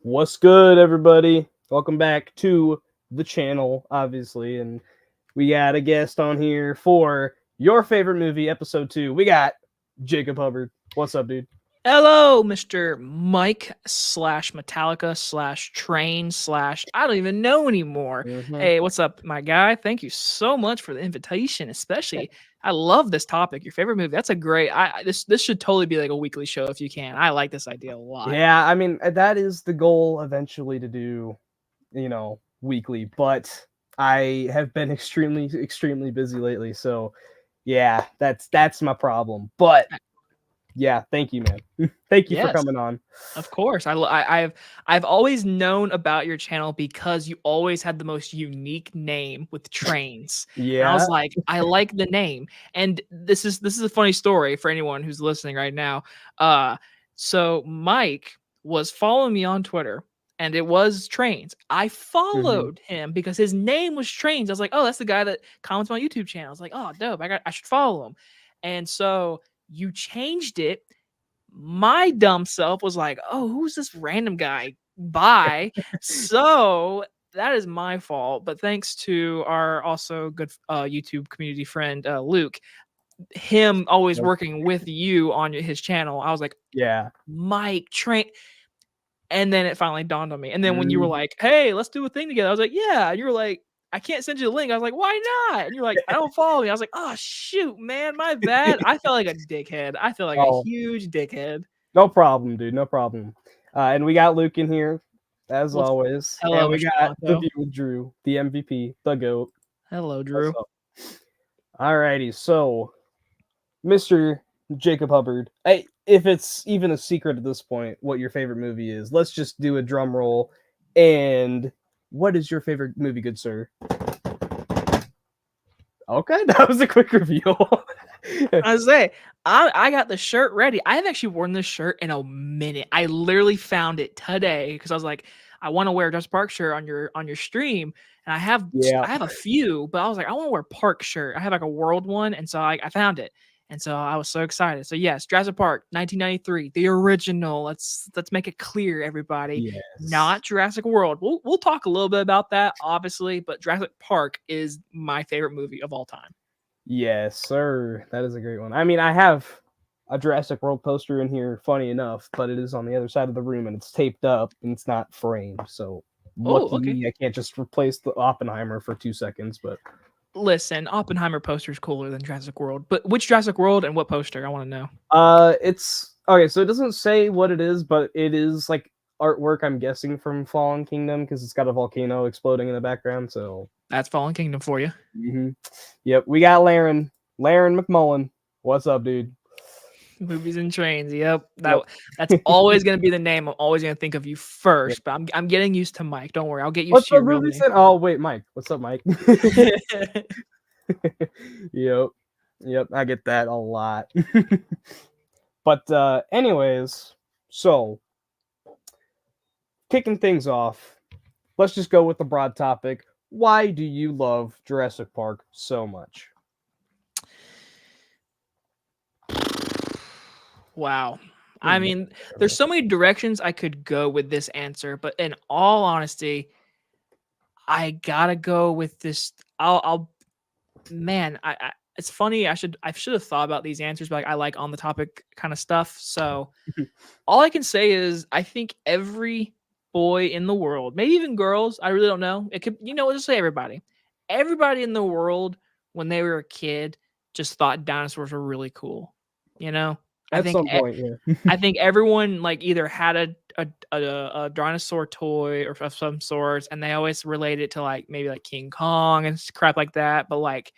What's good, everybody? Welcome back to the channel, obviously, and we got a guest on here for your favorite movie, episode 2. We got Jacob Hubbard. What's up, dude? Hello, Mr. Mike slash Metallica slash Train slash I don't even know anymore. Mm-hmm. Hey, what's up, my guy? Thank you so much for the invitation. Especially, I love this topic. Your favorite movie? That's a great. This should totally be like a weekly show if you can. I like this idea a lot. Yeah, I mean, that is the goal eventually to do, weekly, but I have been extremely busy lately, so yeah, that's my problem. But yeah, thank you, man. Thank you for Yes. coming on. Of course, I've always known about your channel because you always had the most unique name with trains, and I Yeah. was like, I like the name. And this is a funny story for anyone who's listening right now. So Mike was following me on Twitter, and it was Trains. I Mm-hmm. followed him because his name was Trains. I was like, oh, that's the guy that comments on my YouTube channel. I was like, oh, dope. I should follow him. And so you changed it. My dumb self was like, "Oh, who's this random guy?" Bye. So that is my fault. But thanks to our also good YouTube community friend Luke, him always working with you on his channel, I was like, Yeah. Mike Train. And then it finally dawned on me. And then when you were Mhm. like, "Hey, let's do a thing together," I was like, "Yeah." And you were like, "I can't send you the link." I was like, "Why not?" And you're like, "I don't follow me." I was like, "Oh shoot, man, my bad." I felt like a dickhead. I feel like a Oh, huge dickhead. no problem, dude. No problem. And we got Luke in here, as What's always. And Hello, we Mr. got the Tonto. view with Drew, the MVP, the GOAT. Hello, What's Drew. up? Alrighty, so Mr. Jacob Hubbard. If it's even a secret at this point what your favorite movie is, let's just do a drum roll. And what is your favorite movie, good sir? Okay, that was a quick reveal. I was say, I got the shirt ready. I have actually worn this shirt in a minute. I literally found it today because I was like, I want to wear a Jurassic Park shirt on your stream, and Yeah. I have a few, but I was like, I want to wear Park shirt. I have like a World one, and so I found it, and so I was so excited. So yes, Jurassic Park, 1993, the original. Let's make it clear, everybody, Yes. not Jurassic World. We'll talk a little bit about that, obviously, but Jurassic Park is my favorite movie of all time. Yes, sir. That is a great one. I mean, I have a Jurassic World poster in here, funny enough, but it is on the other side of the room and it's taped up and it's not framed. So Oh, lucky okay. me, I can't just replace the Oppenheimer for 2 seconds. But Listen, Oppenheimer poster is cooler than Jurassic World. But which Jurassic World and what poster? I want to know. it's okay. So it doesn't say what it is, but it is like artwork. I'm guessing from Fallen Kingdom because it's got a volcano exploding in the background. So That's Fallen Kingdom for you. yep, we got Laren McMullen. What's up, dude? Movies and trains. Yep. Yep. That's always gonna be the name. I'm always gonna think of you Yep. first. But I'm getting used to Mike. Don't worry. I'll get used What's to up, your real movie name. said? Oh wait, Mike. What's up, Mike? Yep. Yep, I get that a lot. But anyways, so kicking things off, let's just go with the broad topic. Why do you love Jurassic Park so much? Wow. I mean, there's so many directions I could go with this answer, but in all honesty, I gotta go with this. I'll man, it's funny. I should have thought about these answers, but like, I like on the topic kind of stuff. So all I can say is I think every boy in the world, maybe even girls, I really don't know. It could, just say everybody. Everybody in the world when they were a kid just thought dinosaurs were really cool. You know? I At think some point, yeah. I think everyone like either had a dinosaur toy or of some sorts, and they always relate it to like maybe like King Kong and crap like that. But like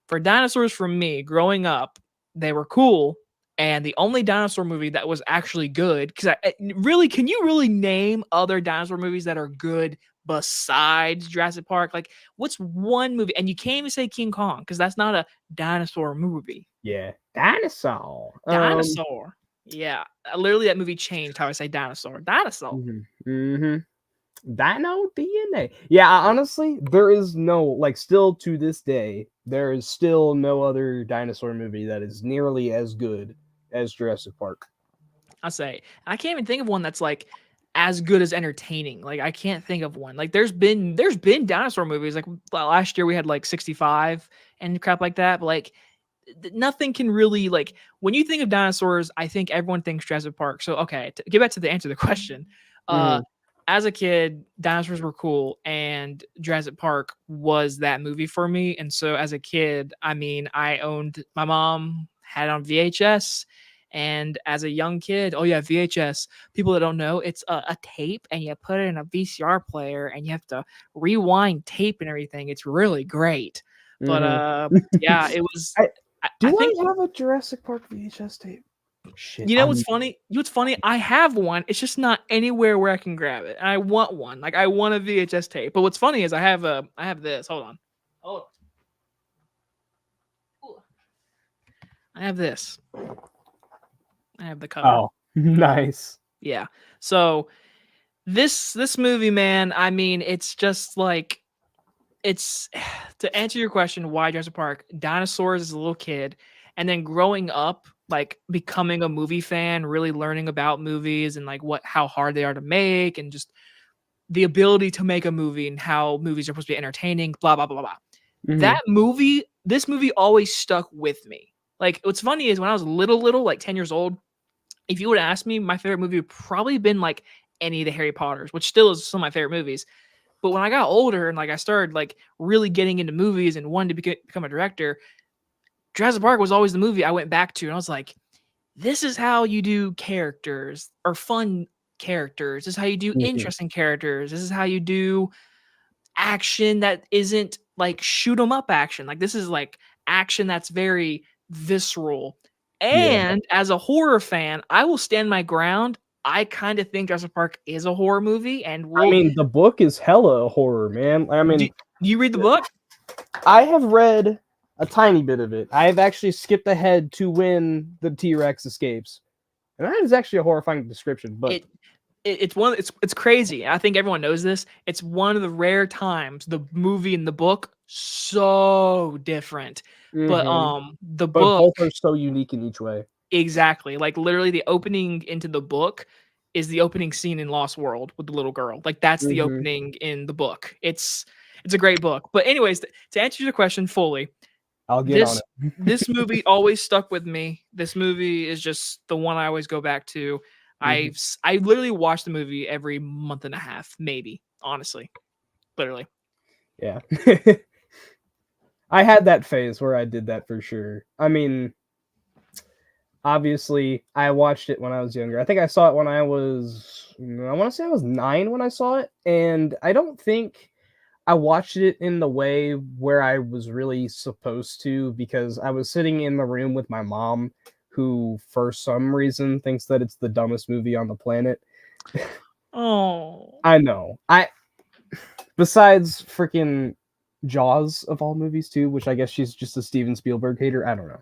for dinosaurs, for me growing up, they were cool. And the only dinosaur movie that was actually good, because really, can you really name other dinosaur movies that are good besides Jurassic Park? Like, what's one movie? And you can't even say King Kong because that's not a dinosaur movie. Yeah. Dinosaur. Dinosaur. Yeah. Literally, that movie changed how I say dinosaur. Dinosaur. Mhm. Dino DNA. Yeah, honestly, there is no like still to this day, there is still no other dinosaur movie that is nearly as good as Jurassic Park. I say. I can't even think of one that's like as good as entertaining. Like I can't think of one. Like there's been dinosaur movies. Like last year we had like 65 and crap like that. But like nothing can really like when you think of dinosaurs, I think everyone thinks Jurassic Park. So okay, to get back to the answer to the question. Mhm. As a kid, dinosaurs were cool, and Jurassic Park was that movie for me. And so, as a kid, I mean, my mom had it on VHS, and as a young kid, oh yeah, VHS. People that don't know, it's a tape, and you put it in a VCR player, and you have to rewind tape and everything. It's really great. But Mhm. yeah, it was. I I do think I have a Jurassic Park VHS tape? Shit, you know what's funny? You know what's funny? I have one. It's just not anywhere where I can grab it. And I want one. Like I want a VHS tape. But what's funny is I have this. Hold on. Hold on. Ooh. I have this. I have the cover. Oh, nice. Yeah. So this movie, man, I mean, it's just like it's to answer your question, why Jurassic Park? Dinosaurs as a little kid, and then growing up, like becoming a movie fan, really learning about movies and like how hard they are to make, and just the ability to make a movie and how movies are supposed to be entertaining. Blah blah blah blah. Mhm. This movie always stuck with me. Like what's funny is when I was little, like 10 years old, if you would ask me, my favorite movie would probably been like any of the Harry Potters, which still is some of my favorite movies. But when I got older and like I started like really getting into movies and wanted to become a director, Jurassic Park was always the movie I went back to, and I was like, "This is how you do characters or fun characters. This is how you do Mhm. interesting characters. This is how you do action that isn't like shoot 'em up action. Like this is like action that's very visceral." Yeah. And as a horror fan, I will stand my ground. I kind of think Jurassic Park is a horror movie, and I mean, the book is hella horror, man. I do mean, you read the book? I have read a tiny bit of it. I have actually skipped ahead to when the T-Rex escapes. And that is actually a horrifying description, but It's crazy. I think everyone knows this. It's one of the rare times the movie and the book so different. But mhm. the But book both are so unique in each way. exactly. Like literally the opening into the book is the opening scene in Lost World with the little girl. Like that's the Mhm. opening in the book. It's a great book. But anyways, to answer your question fully, I'll get on this it. this movie always stuck with me. This movie is just the one I always go back to. Mhm. I literally watch the movie every month and a half, maybe. Honestly, literally. Yeah. I had that phase where I did that for sure. I mean, obviously, I watched it when I was younger. I think I saw it when I want to say I was 9 when I saw it, and I don't think I watched it in the way where I was really supposed to because I was sitting in the room with my mom, who for some reason thinks that it's the dumbest movie on the planet. Oh, I know. I besides freaking Jaws of all movies too, which I guess she's just a Steven Spielberg hater. I don't know,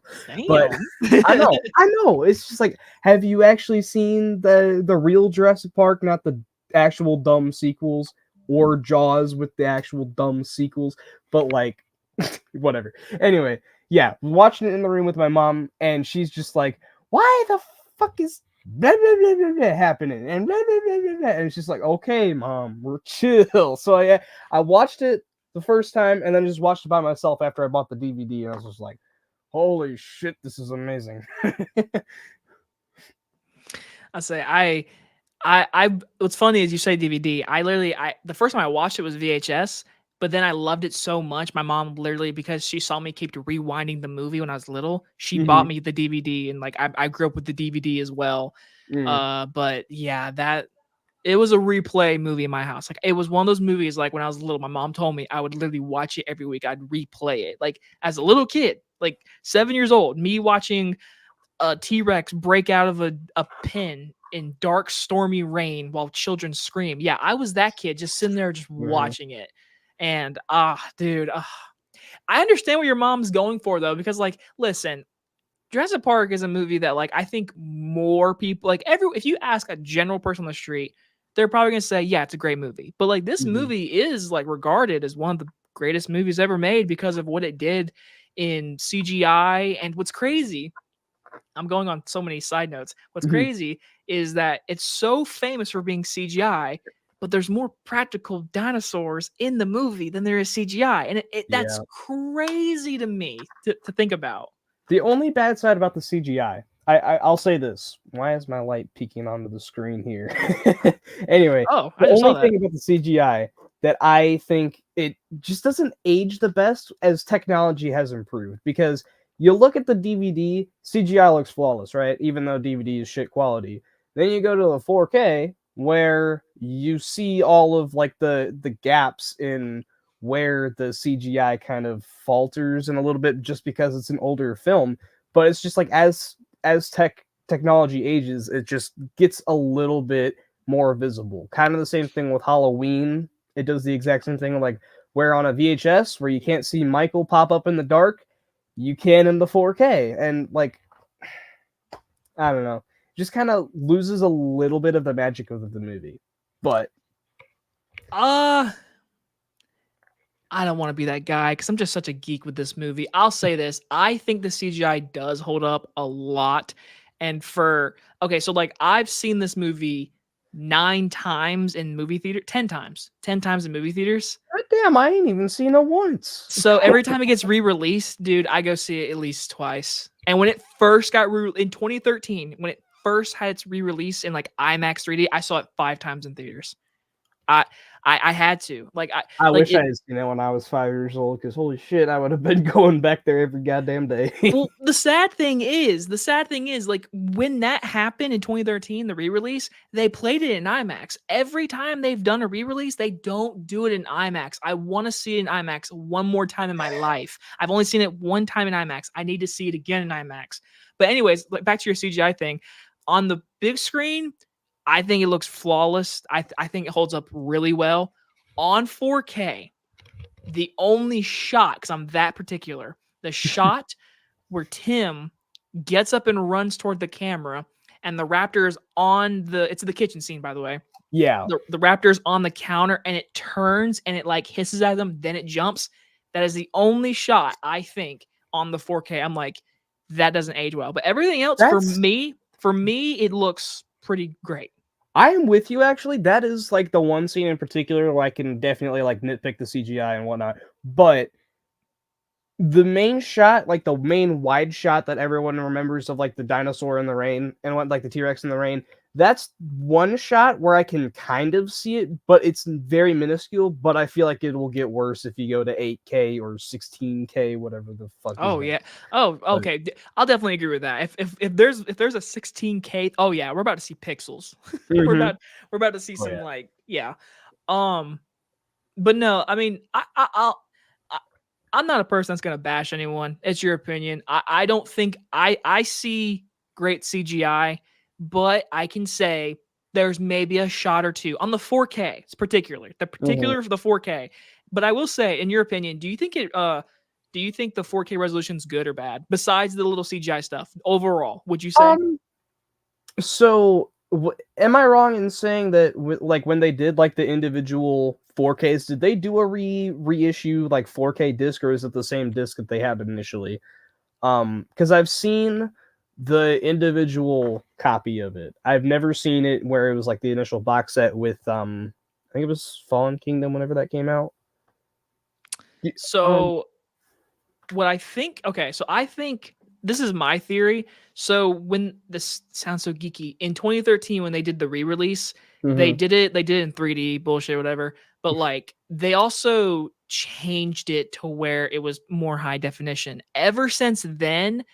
but damn. I know. It's just like, have you actually seen the real Jurassic Park, not the actual dumb sequels, or Jaws with the actual dumb sequels? But like, whatever. Anyway, yeah, watching it in the room with my mom, and she's just like, "Why the fuck is blah blah blah blah, blah happening?" And blah blah blah blah blah. And it's just like, "Okay, mom, we're chill." So I watched it the first time, and then just watched it by myself after I bought the DVD, and I was just like, "Holy shit, this is amazing." I say I what's funny is you say DVD. I the first time I watched it was VHS, but then I loved it so much. My mom literally because she saw me keep rewinding the movie when I was little, she bought Mhm. me the DVD and like I grew up with the DVD as well. Mm. But yeah, that it was a replay movie in my house. Like it was one of those movies like when I was little, my mom told me I would literally watch it every week. I'd replay it. Like as a little kid, like 7 years old, me watching a T-Rex break out of a pen in dark, stormy rain while children scream. Yeah, I was that kid just sitting there just Mhm. watching it. And dude, I understand what your mom's going for though, because like, listen, Jurassic Park is a movie that like I think more people like every if you ask a general person on the street, they're probably gonna say, yeah, it's a great movie. But like this Mhm. movie is like regarded as one of the greatest movies ever made because of what it did in CGI. And what's crazy I'm going on so many side notes. What's Mhm. crazy is that it's so famous for being CGI, but there's more practical dinosaurs in the movie than there is CGI, and that's Yeah. crazy to me to think about. The only bad side about the CGI, I'll say this. Why is my light peeking onto the screen here? Anyway, Oh, I the just saw only that. thing about the CGI that I think it just doesn't age the best as technology has improved, because you look at the DVD, CGI looks flawless, right? Even though DVD is shit quality. Then you go to the 4K where you see all of like the gaps in where the CGI kind of falters in a little bit just because it's an older film. But it's just like as technology ages, it just gets a little bit more visible. Kind of the same thing with Halloween. It does the exact same thing, like where on a VHS where you can't see Michael pop up in the dark, you can in the 4K. And like, I don't know, just kind of loses a little bit of the magic of the movie. But Uh I don't want to be that guy because I'm just such a geek with this movie. I'll say this. I think the CGI does hold up a lot. And okay, so like I've seen this movie 9 times in movie theater, 10 times, 10 times in movie theaters. god damn, I ain't even seen it once. So every time it gets re-released, dude, I go see it at least twice. And when it first got in 2013, when it first had its re-release in like IMAX 3D, I saw it 5 times in theaters. I I had to. I Like wish I it had seen that when I was 5 years old, because holy shit, I would have been going back there every goddamn day. well, the sad thing is, like when that happened in 2013, the re-release, they played it in IMAX. Every time they've done a re-release, they don't do it in IMAX. I want to see it in IMAX one more time in my life. I've only seen it one time in IMAX. I need to see it again in IMAX. But anyways, like back to your CGI thing. On the big screen, I think it looks flawless. I think it holds up really well. On 4K, the only shot, because I'm that particular, the shot where Tim gets up and runs toward the camera, and the raptor is it's the kitchen scene, by the way. Yeah, The raptor's on the counter and it turns and it like hisses at them, then it jumps. That is the only shot I think on the 4K. I'm like, that doesn't age well. But everything else that's for me, it looks pretty great. I am with you actually. That is like the one scene in particular where I can definitely like nitpick the CGI and whatnot. But the main shot, like the main wide shot that everyone remembers of like the dinosaur in the rain and what like the T-Rex in the rain, that's one shot where I can kind of see it, but it's very minuscule. But I feel like it will get worse if you go to 8K or 16K, whatever the fuck is Oh that. yeah. Oh, But okay. I'll definitely agree with that. If there's a 16K, oh yeah, we're about to see pixels. we're mhm. about we're about to see Oh some yeah. like yeah. Um, but no, I mean, I I'm not a person that's gonna bash anyone. It's your opinion. I don't think I see great CGI, but I can say there's maybe a shot or two on the 4K. It's Mhm. particular for the 4K. But I will say, in your opinion, do you think the 4K resolution is good or bad? Besides the little CGI stuff, overall, would you say? Um, So, am I wrong in saying that like when they did like the individual 4Ks, did they do a reissue like 4K disc, or is it the same disc that they had initially? Because I've seen the individual copy of it. I've never seen it where it was like the initial box set with I think it was Fallen Kingdom whenever that came out. Y- Um, So what I think okay, so I think this is my theory. So when this sounds so geeky, in 2013 when they did the re-release, mhm. they did it in 3D, bullshit, whatever. But like they also changed it to where it was more high definition. Ever since then,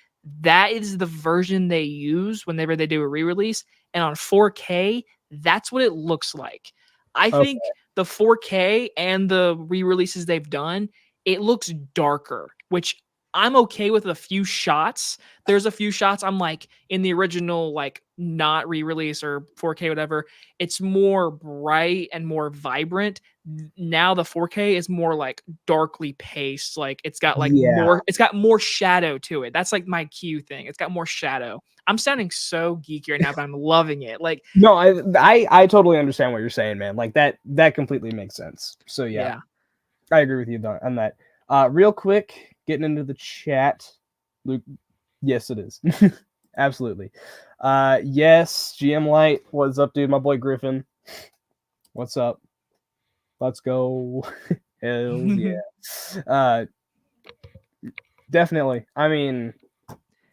that is the version they use whenever they do a re-release. And on 4K, that's what it looks like. I think Okay. the 4K and the re-releases they've done, it looks darker, which I'm okay with a few shots. There's a few shots I'm like in the original, like not re-release or 4K, whatever. It's more bright and more vibrant. Now the 4K is more like darkly paced. Like Yeah. it's got more shadow to it. That's like my cue thing. It's got more shadow. I'm sounding so geeky right now, but I'm loving it. Like, No, I totally understand what you're saying, man. Like that completely makes sense. So yeah. yeah. I agree with you on that. Real quick, getting into the chat. Luke, yes, it is. Absolutely. Yes, GM Light. What's up, dude? My boy Griffin. What's up? Let's go. Hells yeah. Definitely. I mean,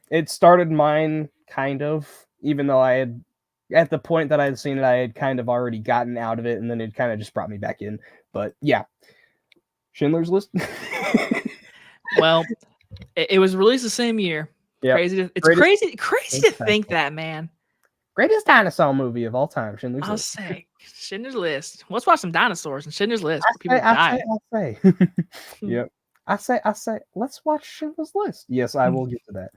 it started mine kind of, even though I had at the point that I had seen it, I had kind of already gotten out of it, and then it kind of just brought me back in. But yeah, Schindler's List. Well, it was released the same year. Yep. It's Greatest, crazy to think that, man. greatest dinosaur movie of all time, Schindler's I'll List. say Schindler's List. Let's watch some dinosaurs and Schindler's List I where people say, I die. say, I say. Yep. I say, let's watch Schindler's List. Yes, I will get to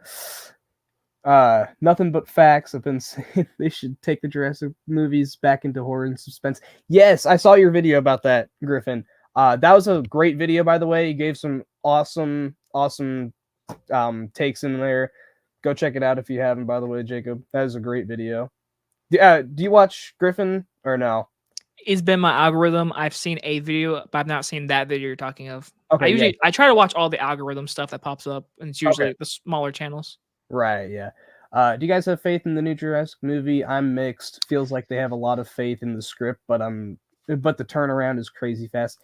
that. Nothing but facts. I've been saying they should take the Jurassic movies back into horror and suspense. Yes, I saw your video about that, Griffin. That was a great video, by the way. You gave some awesome takes in there. Go check it out if you haven't, by the way, Jacob. That is a great video. Do you watch Griffin or no? It's been my algorithm. I've seen a video, but I've not seen that video you're talking of. Okay, I try to watch all the algorithm stuff that pops up, and it's usually the smaller channels. Right, yeah. Do you guys have faith in the new Jurassic movie? I'm mixed. Feels like they have a lot of faith in the script, but the turnaround is crazy fast.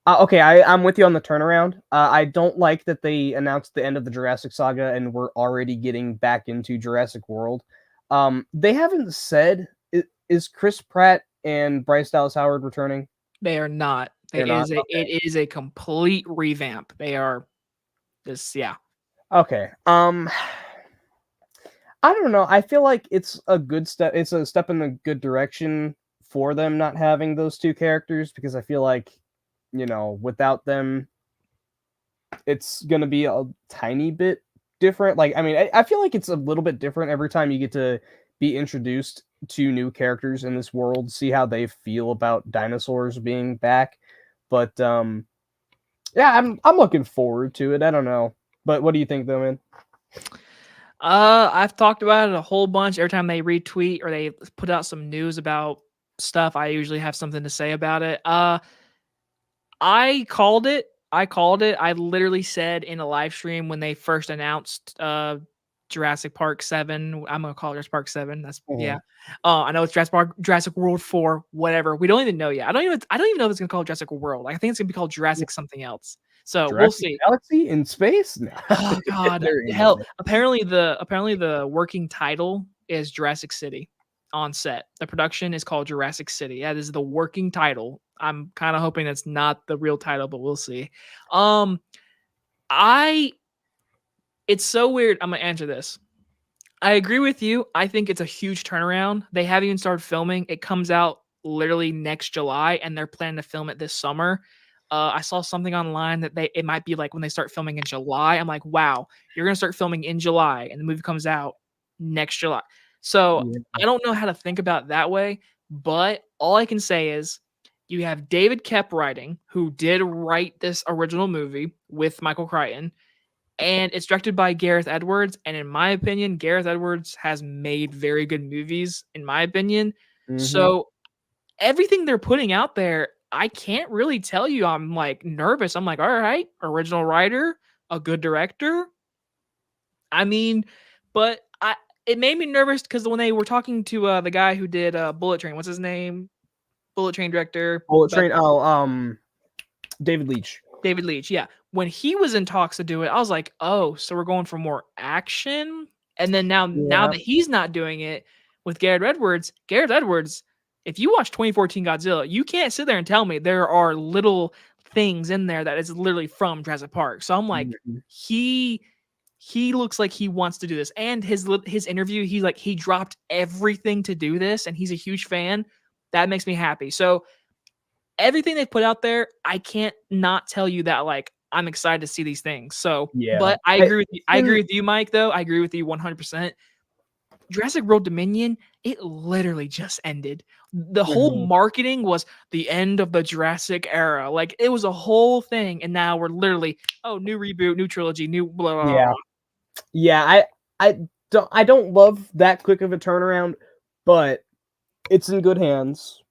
Okay, I'm with you on the turnaround. I don't like that they announced the end of the Jurassic saga and we're already getting back into Jurassic World. They haven't said, is Chris Pratt and Bryce Dallas Howard returning? They are not. It is a complete revamp. They are this, yeah. Okay. I don't know. I feel like it's a good step. It's a step in the good direction for them not having those two characters, because I feel like, without them, it's going to be a tiny bit different. Like, I mean, I feel like it's a little bit different every time you get to be introduced to new characters in this world, see how they feel about dinosaurs being back. But yeah, I'm looking forward to it. I don't know. But what do you think, though, man? I've talked about it a whole bunch. Every time they retweet or they put out some news about stuff, I usually have something to say about it. I called it. I literally said in a live stream when they first announced Jurassic Park 7. I'm gonna call it Jurassic Park 7. That's yeah. I know it's Jurassic World 4, whatever. We don't even know yet. I don't even know if it's gonna call it Jurassic World. I think it's gonna be called Jurassic something else. So Jurassic we'll see. Galaxy in space? No. Oh god. Hell, apparently the working title is Jurassic City on set. The production is called Jurassic City. That is the working title. I'm kind of hoping that's not the real title, but we'll see. It's so weird. I'm gonna answer this. I agree with you. I think it's a huge turnaround. They haven't even started filming. It comes out literally next July, and they're planning to film it this summer. I saw something online that it might be like when they start filming in July. I'm like, wow, you're gonna start filming in July, and the movie comes out next July. So I don't know how to think about it that way, but all I can say is you have David Koepp writing, who did write this original movie with Michael Crichton, and it's directed by Gareth Edwards. And in my opinion, Gareth Edwards has made very good movies, in my opinion. So everything they're putting out there, I can't really tell you I'm like nervous. I'm like, all right, original writer, a good director. I mean, but it made me nervous because when they were talking to the guy who did Bullet Train, what's his name? Bullet Train director. Bullet Train. David Leitch. David Leitch, yeah. When he was in talks to do it, I was like, oh, so we're going for more action. And then now that he's not doing it with Gareth Edwards, if you watch 2014 Godzilla, you can't sit there and tell me there are little things in there that is literally from Jurassic Park. So I'm like, he looks like he wants to do this. And his interview, he's like, he dropped everything to do this, and he's a huge fan. That makes me happy. So everything they put out there, I can't not tell you that like I'm excited to see these things. So, but I agree with you. I agree with you, Mike. Though I agree with you 100%. Jurassic World Dominion, it literally just ended. The whole marketing was the end of the Jurassic era. Like it was a whole thing, and now we're literally new reboot, new trilogy, new blah blah. Yeah, blah. Yeah. I don't love that quick of a turnaround, but it's in good hands.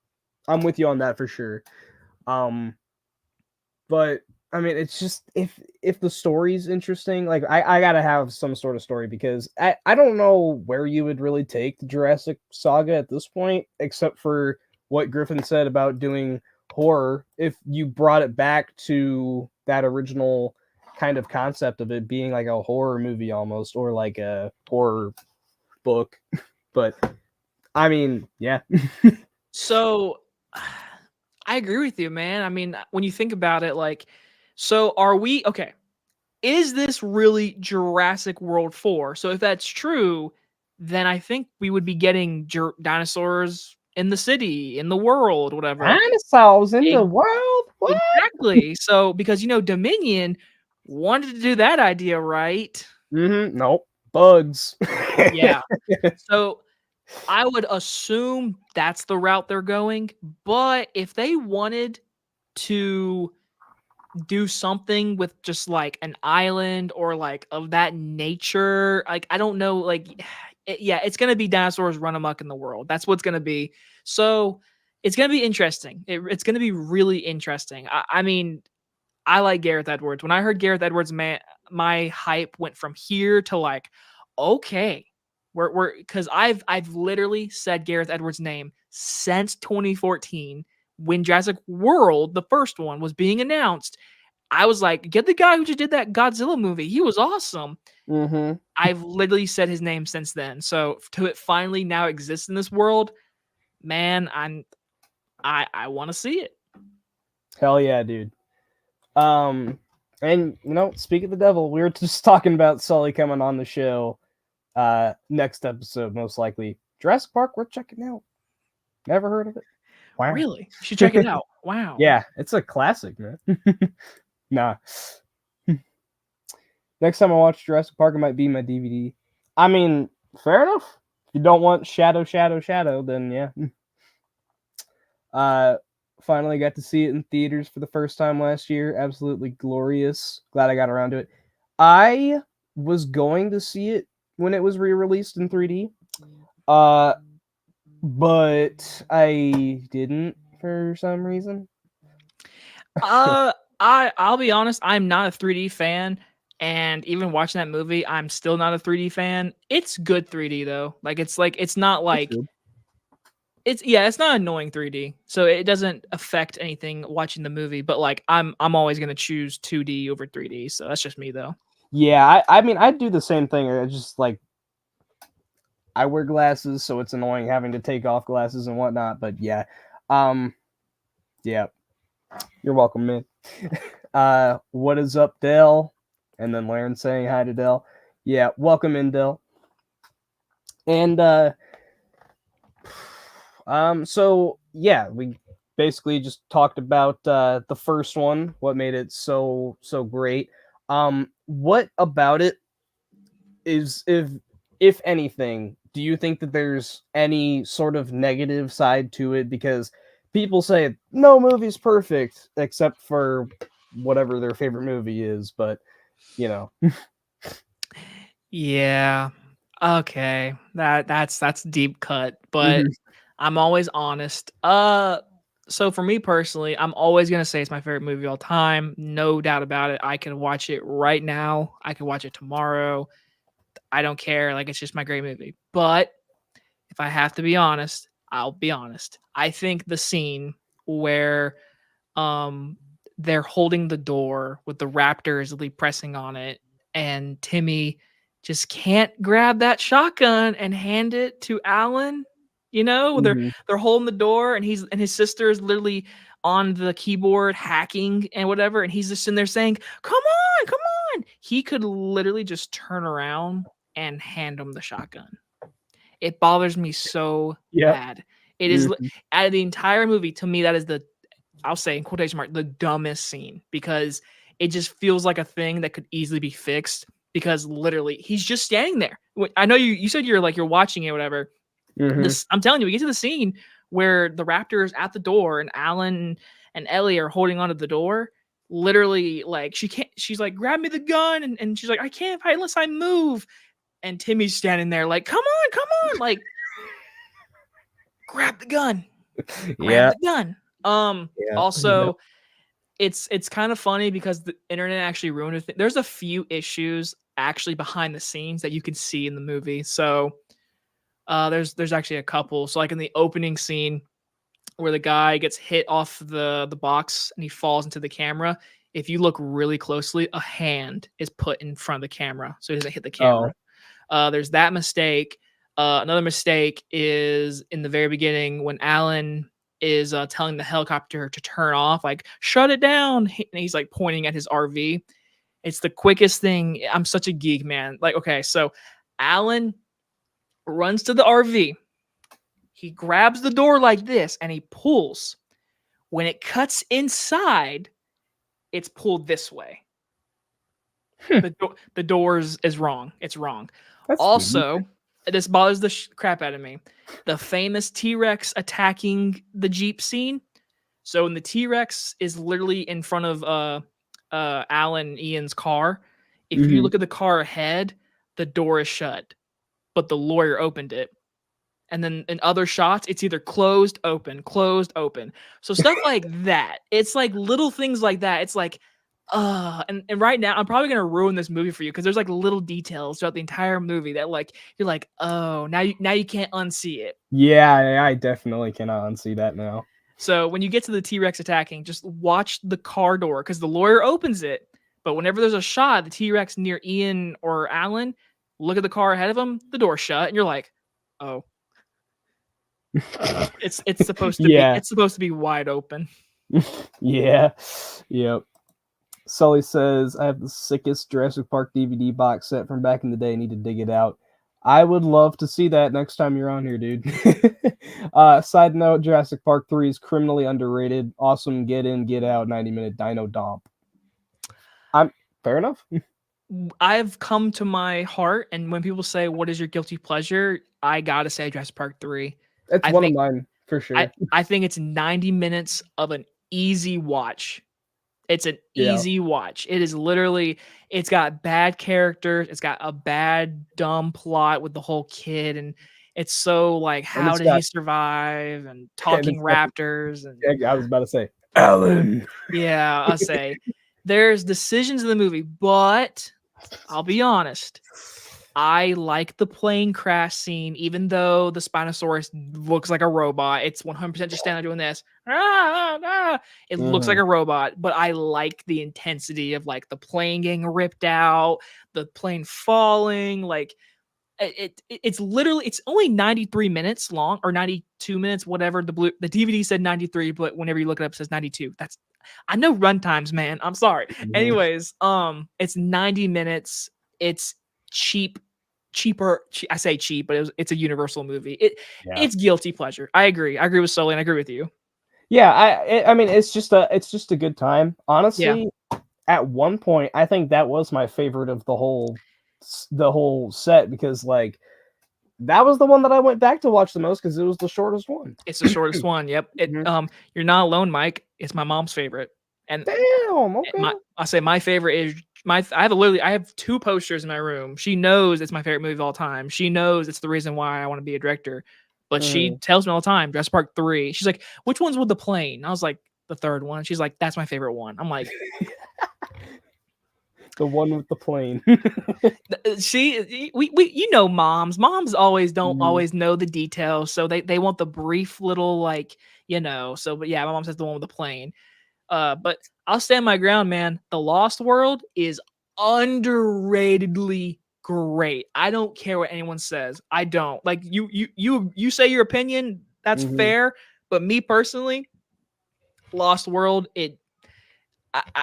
I'm with you on that for sure. But I mean, it's just if the story's interesting, like I gotta have some sort of story because I don't know where you would really take the Jurassic saga at this point, except for what Griffin said about doing horror. If you brought it back to that original kind of concept of it being like a horror movie almost, or like a horror book, but I mean, yeah. So I agree with you, man. I mean, when you think about it, like, so are we okay? Is this really Jurassic World 4? So if that's true, then I think we would be getting dinosaurs in the city, in the world, whatever. Dinosaurs in the Ex- world? What? exactly. So because Dominion wanted to do that idea, right? Nope. Bugs. Yeah. So I would assume that's the route they're going. But if they wanted to do something with just like an island or like of that nature, like I don't know, like yeah, it's gonna be dinosaurs run amok in the world. That's what's gonna be. So it's gonna be interesting. It's gonna be really interesting. I mean, I like Gareth Edwards. When I heard Gareth Edwards, man, my hype went from here to like, okay, we're because I've literally said Gareth Edwards' name since 2014 when Jurassic World, the first one, was being announced. I was like, get the guy who just did that Godzilla movie. He was awesome. Mm-hmm. I've literally said his name since then. So to it finally now exist in this world, man, I want to see it. Hell yeah, dude. And speak of the devil, we were just talking about Sully coming on the show. Next episode, most likely. Jurassic Park, worth checking out. Never heard of it. Wow. Really? You should check it out. Wow. Yeah, it's a classic, man. Nah. Next time I watch Jurassic Park, it might be my DVD. I mean, fair enough. If you don't want Shadow, then yeah. Finally got to see it in theaters for the first time last year. Absolutely glorious. Glad I got around to it. I was going to see it when it was re-released in 3D. But I didn't for some reason. I'll be honest, I'm not a 3D fan, and even watching that movie, I'm still not a 3D fan. It's good 3D though. It's not like it's not annoying 3D. So it doesn't affect anything watching the movie, but like I'm always going to choose 2D over 3D. So that's just me though. Yeah, I mean I do the same thing. I just like I wear glasses, so it's annoying having to take off glasses and whatnot, but yeah. Yeah. You're welcome, man. What is up, Dell? And then Laren saying hi to Dell. Yeah, welcome in, Dell. And so yeah, we basically just talked about the first one, what made it so great. What about it is, if anything, do you think that there's any sort of negative side to it? Because people say no movie's perfect except for whatever their favorite movie is, but Yeah. Okay. That's deep cut, but I'm always honest. So for me personally, I'm always gonna say it's my favorite movie of all time. No doubt about it. I can watch it right now. I can watch it tomorrow. I don't care. Like it's just my great movie. But if I have to be honest, I'll be honest. I think the scene where they're holding the door with the raptors really pressing on it, and Timmy just can't grab that shotgun and hand it to Alan. They're holding the door, and his sister is literally on the keyboard hacking and whatever, and he's just in there saying, "Come on, come on!" He could literally just turn around and hand him the shotgun. It bothers me so bad. It is out of the entire movie, to me, that is I'll say in quotation mark, the dumbest scene, because it just feels like a thing that could easily be fixed, because literally he's just standing there. I know you said you're watching it or whatever. I'm telling you, we get to the scene where the raptor is at the door and Alan and Ellie are holding onto the door. Literally, like she's like, grab me the gun, and she's like, I can't fight unless I move. And Timmy's standing there like, come on, like grab the gun. Grab the gun. Also, it's kind of funny because the internet actually ruined it. There's a few issues actually behind the scenes that you can see in the movie. So there's actually a couple. So like in the opening scene where the guy gets hit off the box and he falls into the camera. If you look really closely, a hand is put in front of the camera so he doesn't hit the camera. There's that mistake. Another mistake is in the very beginning when Alan is telling the helicopter to turn off, like shut it down, and he's like pointing at his RV. It's the quickest thing. I'm such a geek, man. Like, okay, so Alan runs to the RV. He grabs the door like this and he pulls. When it cuts inside, it's pulled this way. The doors is wrong. It's wrong. That's Also, this bothers the crap out of me. The famous T-Rex attacking the Jeep scene. So when the T-Rex is literally in front of Alan Ian's car, if you look at the car ahead, the door is shut, but the lawyer opened it. And then in other shots, it's either closed, open, closed, open. So stuff like that. It's like little things like that. It's like, and right now I'm probably gonna ruin this movie for you because there's like little details throughout the entire movie that like you're like, oh, now you can't unsee it. Yeah, I definitely cannot unsee that now. So when you get to the T-Rex attacking, just watch the car door because the lawyer opens it. But whenever there's a shot, the T-Rex near Ian or Alan, look at the car ahead of them, the door's shut, and you're like, oh. It's supposed to be it's supposed to be wide open. Yeah. Yep. Sully says, I have the sickest Jurassic Park DVD box set from back in the day. I need to dig it out. I would love to see that next time you're on here, dude. Side note, Jurassic Park 3 is criminally underrated. Awesome get in, get out, 90-minute dino domp. Fair enough. I've come to my heart, and when people say, what is your guilty pleasure? I gotta say Jurassic Park 3. It's one of mine, for sure. I think it's 90 minutes of an easy watch. It's an easy watch. It is literally, it's got bad characters. It's got a bad, dumb plot with the whole kid. And it's so like, how did he survive? And talking raptors. And I was about to say, Alan. Yeah, I'll say. There's decisions in the movie, but I'll be honest. I like the plane crash scene, even though the Spinosaurus looks like a robot. It's 100% just standing there doing this. It looks like a robot, but I like the intensity of like the plane getting ripped out, the plane falling. Like it's literally, it's only 93 minutes long or 92 minutes, whatever. The DVD said 93, but whenever you look it up, it says 92. I know runtimes, man. I'm sorry. Anyways, it's 90 minutes. It's cheaper. I say cheap, but it's a Universal movie. It's guilty pleasure. I agree with Sully, and I agree with you. Yeah, I mean, it's just a good time. Honestly, at one point, I think that was my favorite of the whole set because like that was the one that I went back to watch the most because it was the shortest one. It's the shortest one. Yep. You're not alone, Mike. It's my mom's favorite. And damn, okay. I say my favorite is I have 2 posters in my room. She knows it's my favorite movie of all time. She knows it's the reason why I want to be a director. But she tells me all the time, Jurassic Park 3. She's like, which one's with the plane? I was like, the third one. She's like, that's my favorite one. I'm like, the one with the plane. we moms. Moms always don't always know the details, so they want the brief little like, So, but yeah, my mom says the one with the plane. But I'll stand my ground, man. The Lost World is underratedly great. I don't care what anyone says. I don't. Like you say your opinion, that's fair. But me personally, Lost World,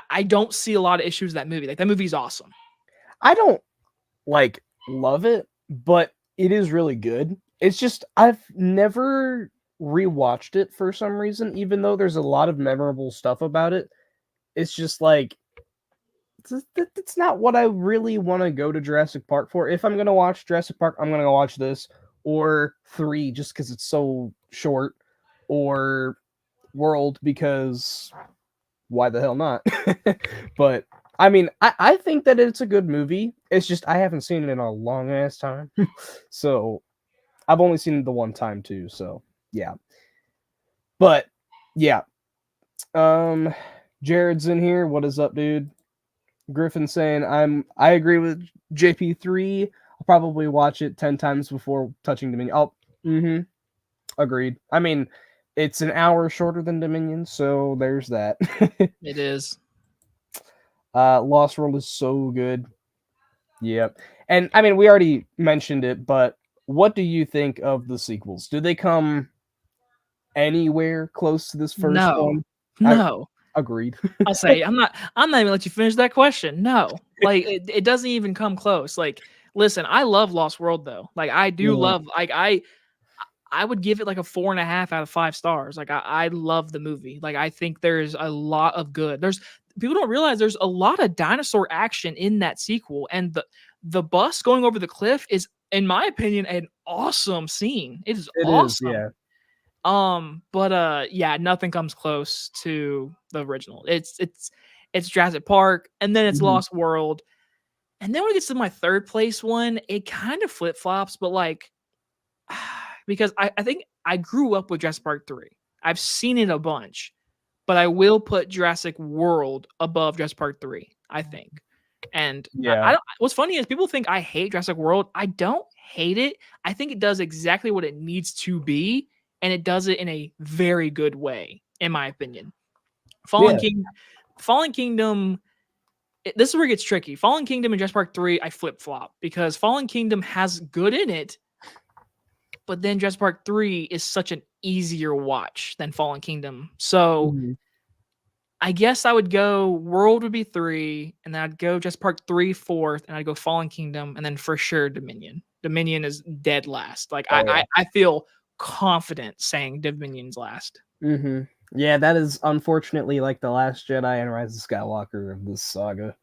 I don't see a lot of issues with that movie. Like that movie's awesome. I don't like love it, but it is really good. It's just I've never rewatched it for some reason, even though there's a lot of memorable stuff about it. It's just like it's not what I really want to go to Jurassic Park for. If I'm gonna watch Jurassic Park, I'm gonna go watch this or 3 just because it's so short, or World because why the hell not? But I mean, I think that it's a good movie. It's just I haven't seen it in a long ass time. So I've only seen it the one time too. So yeah. But yeah. Jared's in here. What is up, dude? Griffin saying I agree with JP3. I'll probably watch it 10 times before touching Dominion. Oh, agreed. I mean, it's an hour shorter than Dominion, so there's that. It is. Lost World is so good. Yep. And I mean, we already mentioned it, but what do you think of the sequels? Do they come anywhere close to this first one? No. Agreed. I'll say I'm not even gonna let you finish that question. No. Like it doesn't even come close. Like, listen, I love Lost World though. Like I do love like I would give it like a 4.5 out of 5 stars. Like I love the movie. Like I think there's a lot of good. There's people don't realize there's a lot of dinosaur action in that sequel, and the bus going over the cliff is, in my opinion, an awesome scene. It is awesome. Yeah. But yeah, nothing comes close to the original. It's Jurassic Park, and then it's Lost World. And then when it gets to my third place one, it kind of flip flops, but like because I think I grew up with Jurassic Park 3. I've seen it a bunch, but I will put Jurassic World above Jurassic Park 3, I think. And yeah, I don't, what's funny is people think I hate Jurassic World. I don't hate it. I think it does exactly what it needs to be, and it does it in a very good way, in my opinion. Fallen Kingdom. This is where it gets tricky. Fallen Kingdom and Jurassic Park 3, I flip flop because Fallen Kingdom has good in it, but then Jurassic Park 3 is such an easier watch than Fallen Kingdom. So I guess I would go World would be 3, and then I'd go Jurassic Park 3 4th, and I'd go Fallen Kingdom, and then for sure Dominion. Dominion is dead last. Like I feel confident saying Dominion's last. Yeah, that is unfortunately like The Last Jedi and Rise of Skywalker of this saga.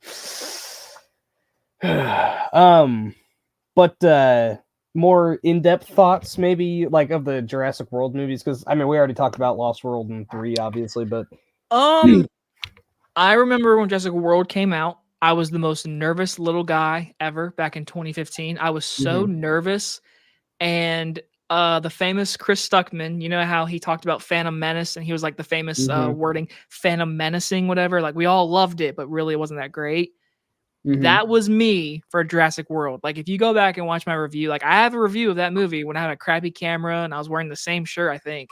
But more in-depth thoughts, maybe like of the Jurassic World movies, because I mean we already talked about Lost World and 3, obviously, but I remember when Jurassic World came out, I was the most nervous little guy ever back in 2015. I was so nervous, and the famous Chris Stuckman, you know how he talked about Phantom Menace, and he was like the famous wording Phantom Menacing, whatever. Like we all loved it, but really it wasn't that great. That was me for Jurassic World. Like if you go back and watch my review, like I have a review of that movie when I had a crappy camera and I was wearing the same shirt, I think.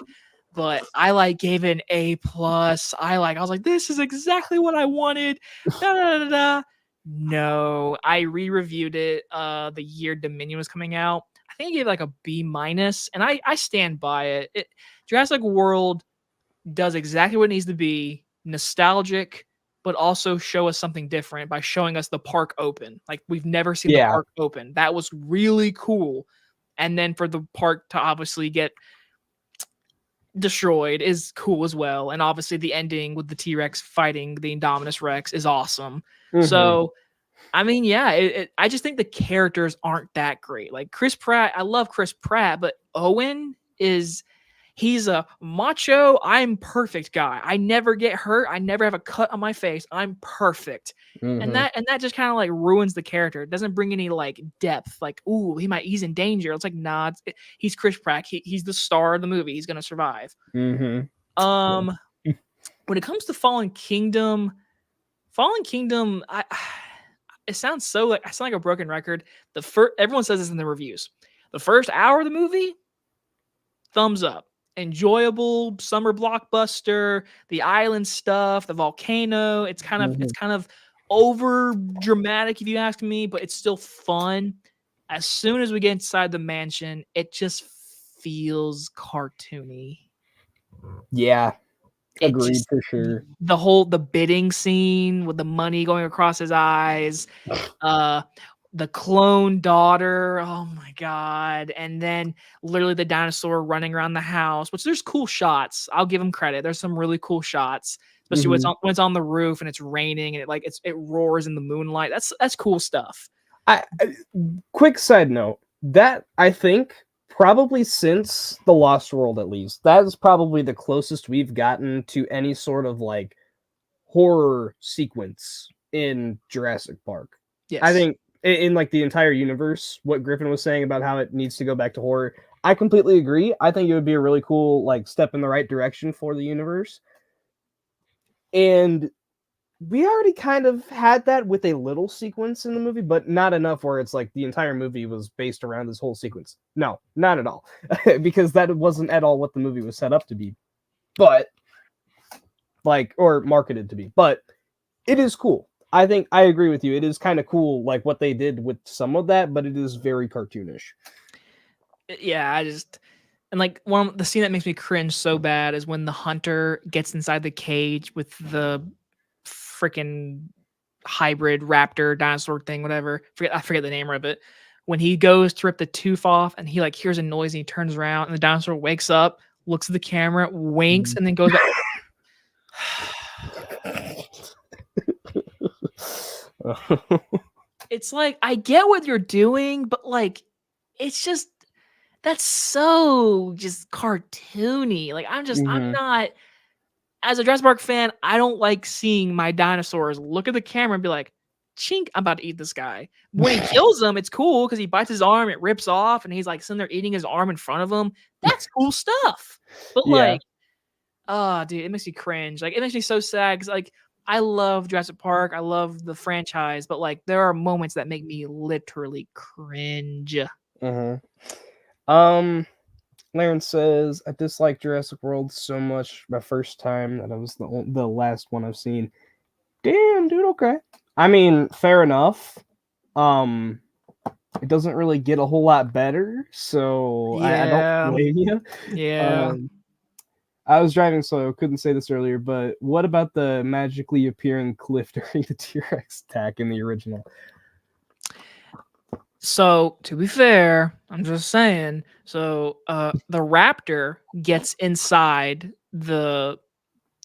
But I like gave it an A+. I was like, this is exactly what I wanted. Da, da, da, da. No, I re-reviewed it the year Dominion was coming out. I think I gave it like a B-, and I stand by it. Jurassic World does exactly what it needs to be, nostalgic, but also show us something different by showing us the park open. Like we've never seen the park open. That was really cool. And then for the park to obviously get destroyed is cool as well. And obviously the ending with the T-Rex fighting the Indominus Rex is awesome. So I mean, yeah, I just think the characters aren't that great. Like Chris Pratt, I love Chris Pratt, but Owen he's a macho, I'm perfect guy. I never get hurt. I never have a cut on my face. I'm perfect. And that just kind of like ruins the character. It doesn't bring any like depth. Like, ooh, he's in danger. It's like, nah, he's Chris Pratt. He's the star of the movie. He's gonna survive. When it comes to Fallen Kingdom, it sounds I sound like a broken record. Everyone says this in the reviews. The first hour of the movie, thumbs up. Enjoyable summer blockbuster, the island stuff, the volcano. It's kind of over dramatic if you ask me, but it's still fun. As soon as we get inside the mansion, it just feels cartoony. Yeah. Agreed, for sure. The bidding scene with the money going across his eyes, the clone daughter, oh my god, and then literally the dinosaur running around the house, which there's cool shots. I'll give him credit. There's some really cool shots, especially when it's on the roof and it's raining and it roars in the moonlight. That's cool stuff. Quick side note, that I think probably since The Lost World, at least, that is probably the closest we've gotten to any sort of like horror sequence in Jurassic Park. Yes. I think in like the entire universe, what Griffin was saying about how it needs to go back to horror, I completely agree. I think it would be a really cool like step in the right direction for the universe. And we already kind of had that with a little sequence in the movie, but not enough where it's like the entire movie was based around this whole sequence. No, not at all, because that wasn't at all what the movie was set up to be, but like or marketed to be. But it is cool. I think I agree with you. It is kind of cool, like what they did with some of that, but it is very cartoonish. Yeah, and like the scene that makes me cringe so bad is when the hunter gets inside the cage with the freaking hybrid raptor dinosaur thing, whatever. I forget the name of it. When he goes to rip the tooth off and he like hears a noise and he turns around and the dinosaur wakes up, looks at the camera, winks, and then goes back. It's like, I get what you're doing, but like, it's just that's so just cartoony. Like, I'm not as a Jurassic Park fan, I don't like seeing my dinosaurs look at the camera and be like, chink, I'm about to eat this guy. When he kills him, it's cool because he bites his arm, it rips off, and he's like sitting there eating his arm in front of him. That's cool stuff. But like, oh, dude, it makes me cringe. Like, it makes me so sad because like I love Jurassic Park, I love the franchise, but like there are moments that make me literally cringe. Laren says, I dislike Jurassic World so much my first time that it was the last one I've seen. Damn, dude, okay. I mean, fair enough. It doesn't really get a whole lot better, so I don't blame you. Yeah. I was driving, so I couldn't say this earlier, but what about the magically appearing cliff during the T-Rex attack in the original? So, to be fair, I'm just saying, so the raptor gets inside the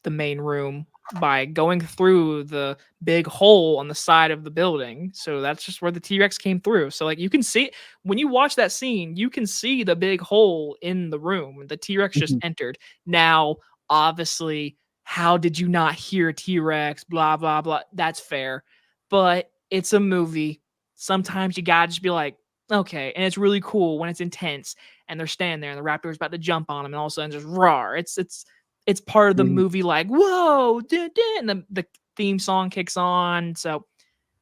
main room by going through the big hole on the side of the building. So that's just where the T-Rex came through. So like you can see when you watch that scene, you can see the big hole in the room. The T-Rex just entered. Now, obviously, how did you not hear T-Rex? Blah blah blah. That's fair. But it's a movie. Sometimes you gotta just be like, okay, and it's really cool when it's intense and they're standing there and the raptor's about to jump on them and all of a sudden just roar. It's part of the movie, like, whoa, and the theme song kicks on. So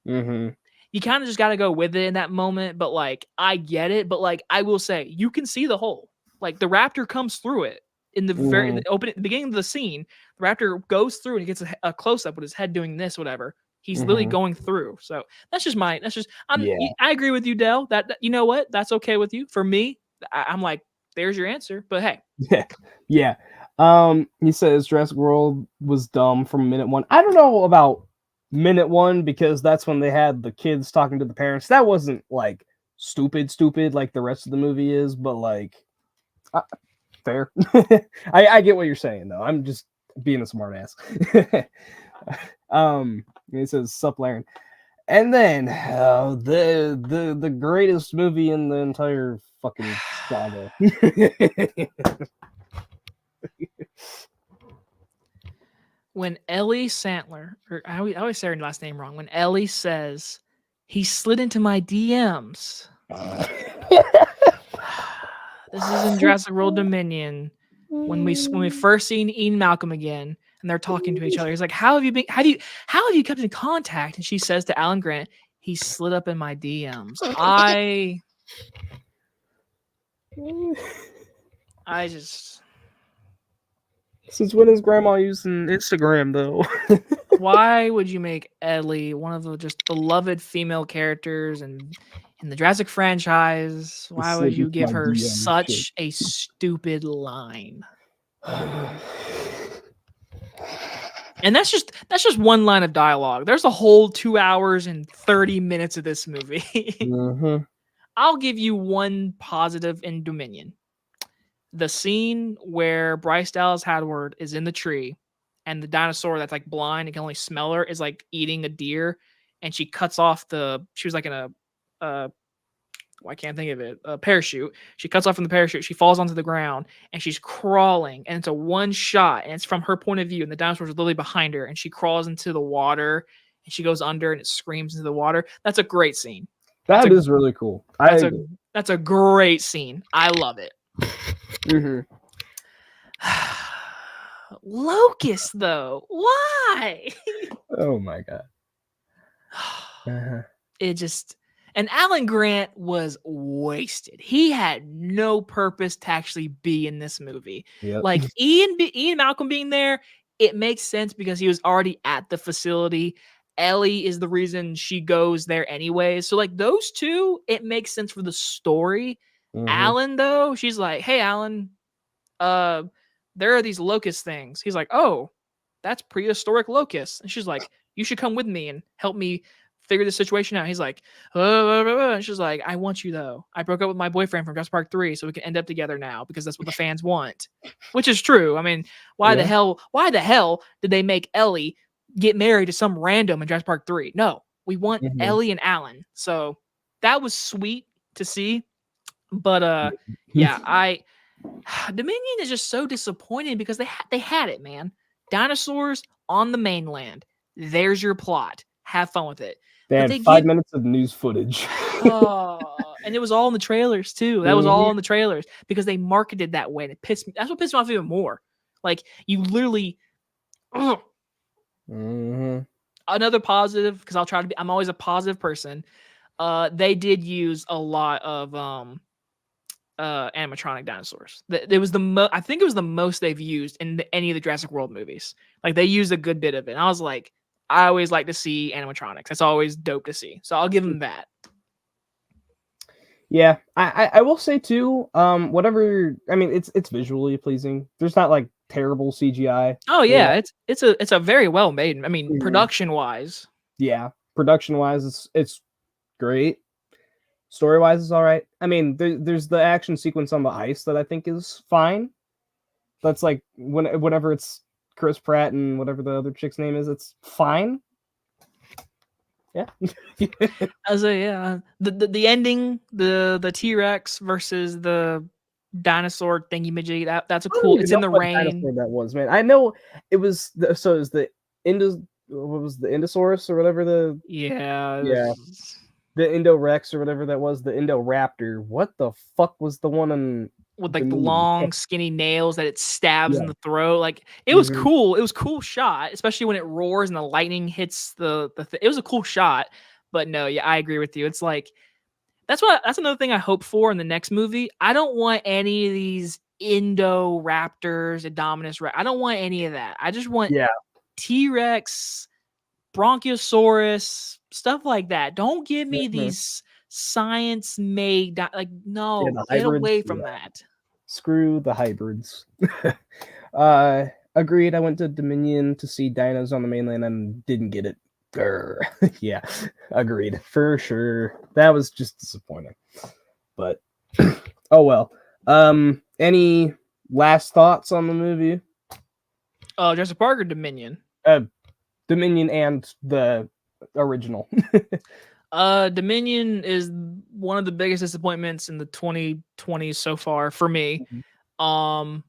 you kind of just got to go with it in that moment. But like, I get it. But like, I will say, you can see the hole. Like the raptor comes through it in the the beginning of the scene. The raptor goes through and he gets a close up with his head doing this, whatever. He's literally going through. So I agree with you, Dell. That you know what? That's okay with you. For me, I'm like, there's your answer. But hey, yeah. He says Jurassic World was dumb from minute one. I don't know about minute one because that's when they had the kids talking to the parents. That wasn't like stupid like the rest of the movie is, but like fair. I get what you're saying though. I'm just being a smart ass. He says sup Laren. And then the greatest movie in the entire fucking saga. When Ellie Sandler, or I always say her last name wrong. When Ellie says he slid into my DMs, this is in Jurassic World Dominion. When we first seen Ian Malcolm again, and they're talking to each other, he's like, "How have you been? How have you kept in contact?" And she says to Alan Grant, "He slid up in my DMs." I just. Since when is Grandma using Instagram though? Why would you make Ellie one of the just beloved female characters and in the Jurassic franchise? Why would you give her such a stupid line? And that's just one line of dialogue. There's a whole 2 hours and 30 minutes of this movie. I'll give you one positive in Dominion. The scene where Bryce Dallas Howard is in the tree and the dinosaur that's like blind and can only smell her is like eating a deer, and she cuts off she was like in I can't think of it, a parachute. She cuts off from the parachute, she falls onto the ground and she's crawling, and it's a one shot and it's from her point of view and the dinosaur's literally behind her and she crawls into the water and she goes under and it screams into the water. That's a great scene. That is really cool. That's a great scene. I love it. Locust, though. Why? Oh my god. Uh-huh. It just, and Alan Grant was wasted. He had no purpose to actually be in this movie. Yep. Like Ian Malcolm being there, it makes sense because he was already at the facility. Ellie is the reason she goes there anyway. So like those two, it makes sense for the story. Mhm. Alan though, she's like, "Hey Alan, uh there are these locust things." He's like, "Oh, that's prehistoric locusts." And she's like, "You should come with me and help me figure this situation out." He's like, and she's like, "I want you though. I broke up with my boyfriend from Jurassic Park 3 so we can end up together now because that's what the fans want." Which is true. I mean, why the Yeah. hell did they make Ellie get married to some random in Jurassic Park 3? No, we want Mhm. Ellie and Alan. So that was sweet to see. But Mhm. yeah, Dominion is just so disappointing because they had it, man. Dinosaurs on the mainland. There's your plot. Have fun with it. They But had they 5 give minutes of news footage. and it was all in the trailers too. That was Mhm. all in the trailers because they marketed that way. And it pissed me. That's what pissed me off even more. Like you literally ugh. Mhm. Another positive because I'll try to be. I'm always a positive person. They did use a lot of animatronic dinosaurs. It was I think it was the most they've used in any of the Jurassic World movies. Like they used a good bit of it. And I was like, I always like to see animatronics. That's always dope to see. So I'll give them that. Yeah, I will say too, whatever I mean, it's visually pleasing. There's not like terrible CGI. Oh You yeah, know? it's a very well made. I mean, Mhm. production wise. Yeah, production wise, it's great. Story wise, it's all right. I mean, there's the action sequence on the ice that I think is fine. That's like whenever it's Chris Pratt and whatever the other chick's name is, it's fine. Yeah. As a yeah, the ending, the T Rex versus the dinosaur thingy midget. That's a I don't cool. even It's know in the what rain. dinosaur that was, man. I know it was so it was the Indus what was the Indosaurus or whatever Yeah, yeah, the Indorex or whatever that was, the Indoraptor. What the fuck was the one on with like the Dominion? long skinny nails that it stabs in Yeah. the throat. Like it was Mhm. cool. It was cool shot, especially when it roars and the lightning hits it was a cool shot. But no, yeah, I agree with you. It's like that's another thing I hope for in the next movie. I don't want any of these Indoraptors, Indominus. I don't want any of that. I just want Yeah. T-Rex, Bronchiosaurus, stuff like that. Don't give me Mhm. these science made like Yeah, no, the get hybrids. away from Yeah. that. Screw the hybrids. Agreed. I went to Dominion to see dinos on the mainland and didn't get it. Grr. Yeah, agreed for sure. That was just disappointing. But oh well. Any last thoughts on the movie? Jurassic Park or Dominion? Uh, Dominion and the original. Dominion is one of the biggest disappointments in the 2020s so far for me. Um,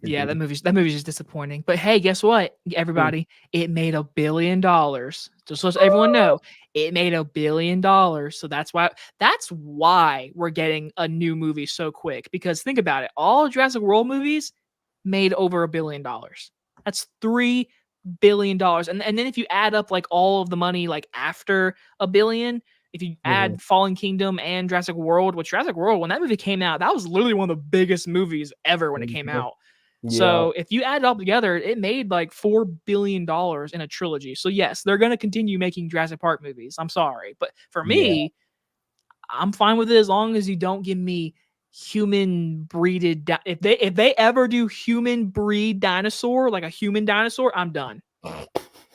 yeah, Agreed. that movie's just disappointing. But hey, guess what, Mm. everybody? It made $1 billion. Just so everyone know, it made $1 billion. So that's why we're getting a new movie so quick. Because think about it, all Jurassic World movies made over $1 billion. That's $3 billion. And then if you add up like all of the money like after a billion, if you Mhm. add Fallen Kingdom and Jurassic World, which Jurassic World, when that movie came out, that was literally one of the biggest movies ever when it came Mhm. out. Yeah. So if you add it all together, it made like $4 billion in a trilogy. So yes, they're gonna continue making Jurassic Park movies. I'm sorry, but for Yeah. me, I'm fine with it as long as you don't give me human breeded. If they ever do human breed dinosaur like a human dinosaur, I'm done.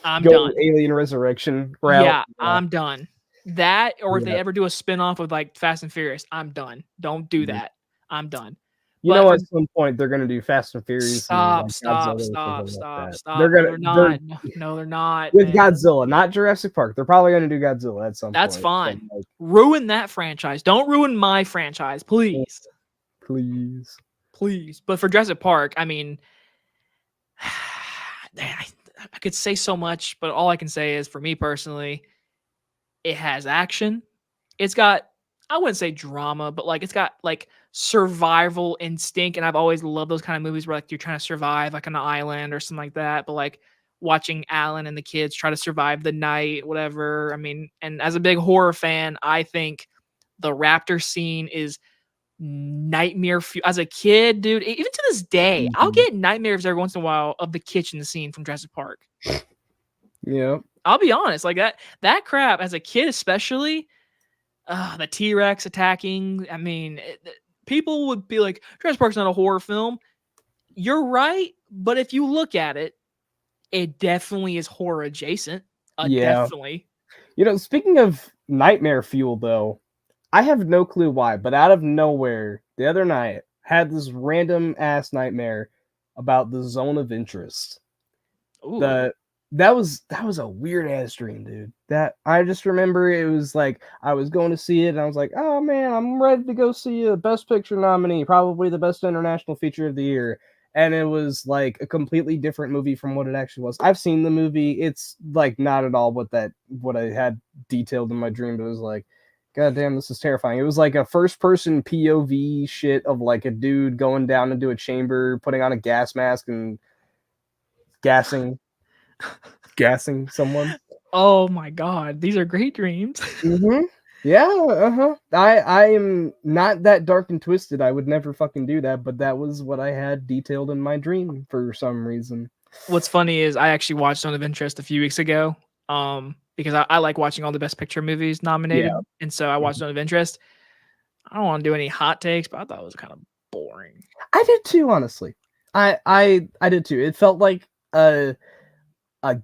I'm Go done. Alien Resurrection route. Yeah, Yeah. I'm done. That or if they Yeah. ever do a spinoff of like Fast and Furious, I'm done. Don't do Mhm. that. I'm done. You But know, for at some point they're gonna do Fast and Furious and stop, like stop, Godzilla or stop, something like stop, that. stop. No, they're They're not. No, no, they're not, with man. Godzilla, not Jurassic Park. They're probably gonna do Godzilla at some That's point. But fine. like, Ruin that franchise. Don't ruin my franchise, please. please. Please. But for Jurassic Park, I mean, I, I could say so much, but all I can say is for me personally, it has action. It's got, I wouldn't say drama, but like it's got like survival instinct, and I've always loved those kind of movies where like you're trying to survive like on an island or something like that. But like watching Alan and the kids try to survive the night, whatever. I mean, and as a big horror fan, I think the raptor scene is nightmare fuel. As a kid, dude, even to this day, I'll get nightmares every once in a while of the kitchen scene from Jurassic Park. Yeah. I'll be honest, like that crap as a kid, especially the T-Rex attacking. I mean, people would be like, Jurassic Park's not a horror film. You're right, but if you look at it, it definitely is horror adjacent. Yeah. Definitely. You know, speaking of nightmare fuel, though, I have no clue why, but out of nowhere, the other night, had this random ass nightmare about the zone of interest. Ooh. That was a weird ass dream, dude. That I just remember it was like I was going to see it and I was like, oh man, I'm ready to go see a Best Picture nominee, probably the best international feature of the year. And it was like a completely different movie from what it actually was. I've seen the movie. It's like not at all what I had detailed in my dream, but it was like, God damn, this is terrifying. It was like a first person POV shit of like a dude going down into a chamber, putting on a gas mask and gassing someone. Oh my god, these are great dreams. Mm-hmm. Yeah, uh-huh. I am not that dark and twisted. I would never fucking do that, but that was what I had detailed in my dream for some reason. What's funny is I actually watched Zone of Interest a few weeks ago. Because I like watching all the Best Picture movies nominated, Yeah. and so I watched Zone of Interest. I don't want to do any hot takes, but I thought it was kind of boring. I did too, honestly. I did too. It felt like a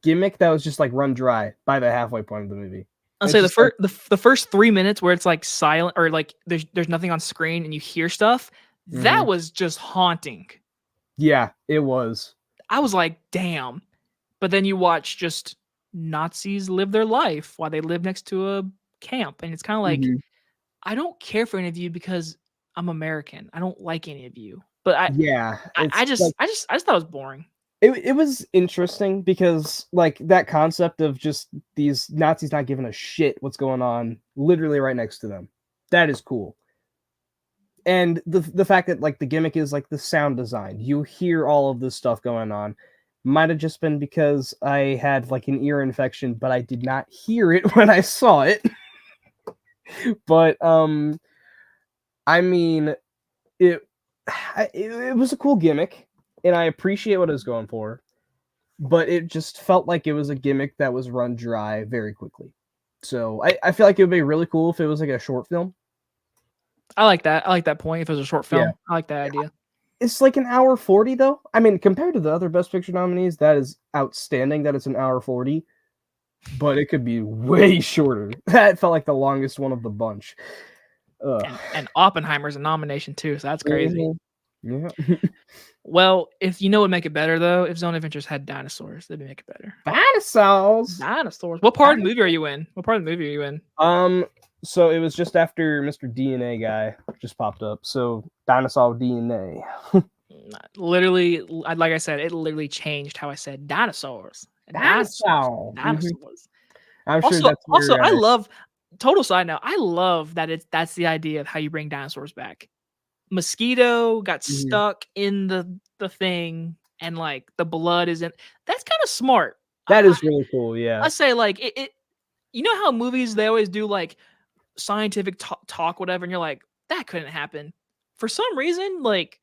gimmick that was just like run dry by the halfway point of the movie. I'll It's say just like, the first 3 minutes where it's like silent or like there's nothing on screen and you hear stuff, that was just haunting. yeah, it was. I was like, damn. But then you watch just Nazis live their life while they live next to a camp, and it's kind of like, I don't care for any of you because I'm American. I don't like any of you. But Yeah, it's like I just thought it was boring. it was interesting because like that concept of just these Nazis not giving a shit what's going on literally right next to them. That is cool. And the fact that like the gimmick is like the sound design. You hear all of this stuff going on. Might have just been because I had like an ear infection, but I did not hear it when I saw it. But I mean it was a cool gimmick and I appreciate what it was going for, but it just felt like it was a gimmick that was run dry very quickly. So I feel like it would be really cool if it was like a short film. I like that. I like that point. If it was a short Yeah. film, I like that idea. It's like an hour 40 though. I mean, compared to the other Best Picture nominees, that is outstanding that it's an hour 40. But it could be way shorter. That felt like the longest one of the bunch. And Oppenheimer's a nomination too, so that's crazy. Yeah. Well, if you know what would make it better though, if Zone of Interest had dinosaurs, that'd make it better. Dinosaurs. Dinosaurs. What part of the movie are you in? What part of the movie are you in? So it was just after Mr. DNA guy just popped up. So dinosaur DNA. Literally, like I said, it literally changed how I said dinosaurs. Dinosaur. Dinosaurs. I'm sure that's also I love, total side note, I love that that's the idea of how you bring dinosaurs back. Mosquito got stuck in the thing and like the blood isn't, that's kind of smart. That is really cool. Yeah. I say like it you know how movies they always do like scientific talk whatever, and you're like, that couldn't happen. For some reason, like,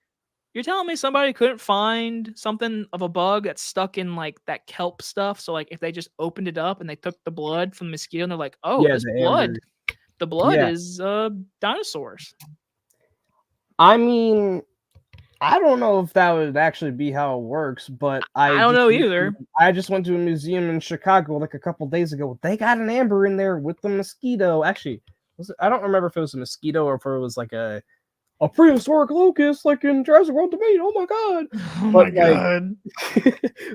you're telling me somebody couldn't find something of a bug that's stuck in like that kelp stuff. So like if they just opened it up and they took the blood from the mosquito and they're like, oh, Yeah, this the blood, amber. the blood Yeah. is dinosaurs. I mean, I don't know if that would actually be how it works, but I don't know either. I just went to a museum in Chicago like a couple days ago. They got an amber in there with the mosquito. Actually, I don't remember if it was a mosquito or if it was like a prehistoric locust, like in Jurassic World Debate. Oh my god! Oh my god!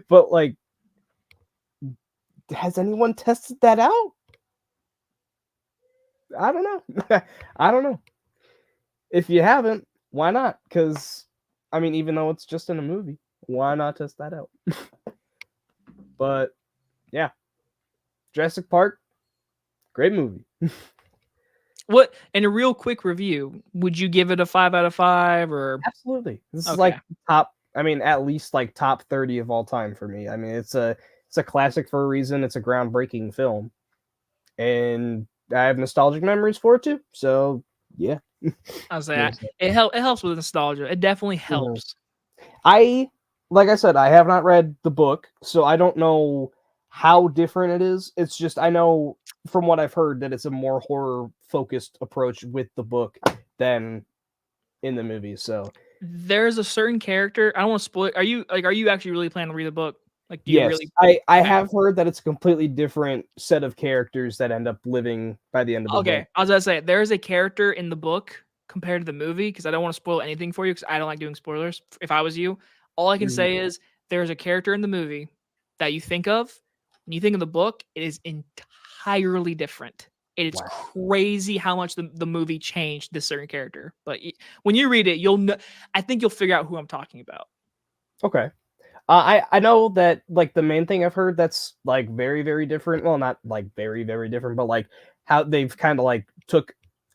But like, has anyone tested that out? I don't know. I don't know. If you haven't, why not? Because I mean, even though it's just in a movie, why not test that out? But yeah, Jurassic Park, great movie. What in a real quick review, would you give it a 5 out of 5 or Absolutely. This is okay. like top, I mean, at least like top 30 of all time for me. I mean, it's a classic for a reason. It's a groundbreaking film. And I have nostalgic memories for it too. So, yeah. I'll say There's that. it helps with nostalgia. It definitely Mhm. helps. I like I said, I have not read the book, so I don't know how different it is. It's just I know from what I've heard that it's a more horror focused approach with the book than in the movie. So, There's a certain character. I don't want to spoil it. Are you actually really planning to read the book? Like, do you yes, really? I Okay. have heard that it's a completely different set of characters that end up living by the end of the book. Okay. I was gonna say there is a character in the book compared to the movie because I don't want to spoil anything for you because I don't like doing spoilers. If I was you, all I can Mhm. say is there's a character in the movie that you think of when you think of the book. It is entirely different. It's Wow. crazy how much the movie changed this certain character. But when you read it, you'll know. I think you'll figure out who I'm talking about. Okay. I know that like the main thing I've heard that's like very very different. Well, not like very very different, but like how they've kind of like took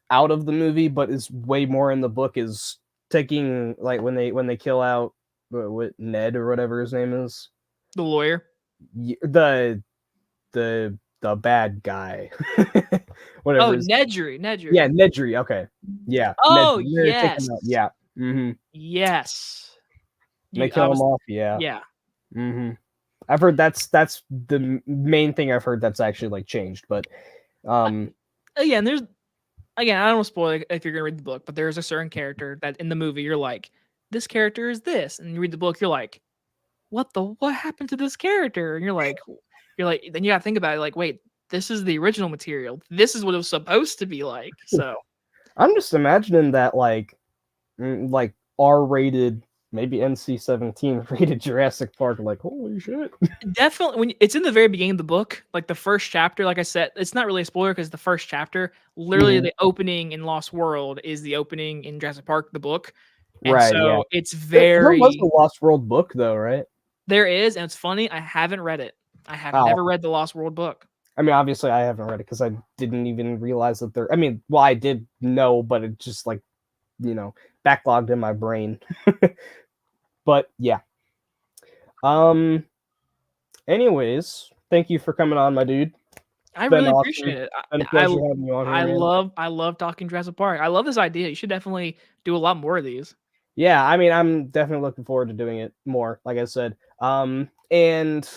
out of the movie, but is way more in the book is taking like when they kill out what Ned or whatever his name is, The lawyer. the bad guy, Oh, whatever his Nedry. yeah Nedry. Nedry. Okay, yeah Oh Nedry. They're taking yes, out yeah. Mm-hmm. yes. They You. I kill him was. off. Yeah. Yeah. Mm-hmm. I've heard that's the main thing I've heard that's actually like changed, but um Again, there's again, I don't want to spoil it if you're gonna read the book, but there's a certain character that in the movie you're like, this character is this, and you read the book, you're like, what happened to this character? And you're like, then you gotta think about it, like, wait, this is the original material. This is what it was supposed to be like. So I'm just imagining that like R-rated, maybe NC-17 rated Jurassic Park, like holy shit. definitely when it's in the very beginning of the book, like the first chapter, like I said, it's not really a spoiler because the first chapter, literally Mhm. the opening in Lost World is the opening in Jurassic Park, the book. And Right, yeah. so it's There was a very Lost World book though, right? there is, and it's funny, I haven't read it. I have Oh, never read the Lost World book. I mean, obviously I haven't read it because I didn't even realize that there. I mean, well, I did know, but it just like you know backlogged in my brain. But yeah. Um. Anyways, thank you for coming on, my dude. I Been really awesome. appreciate it. Been a pleasure having you on here, man. I love talking Jurassic Park. I love this idea. You should definitely do a lot more of these. Yeah, I mean, I'm definitely looking forward to doing it more, like I said. And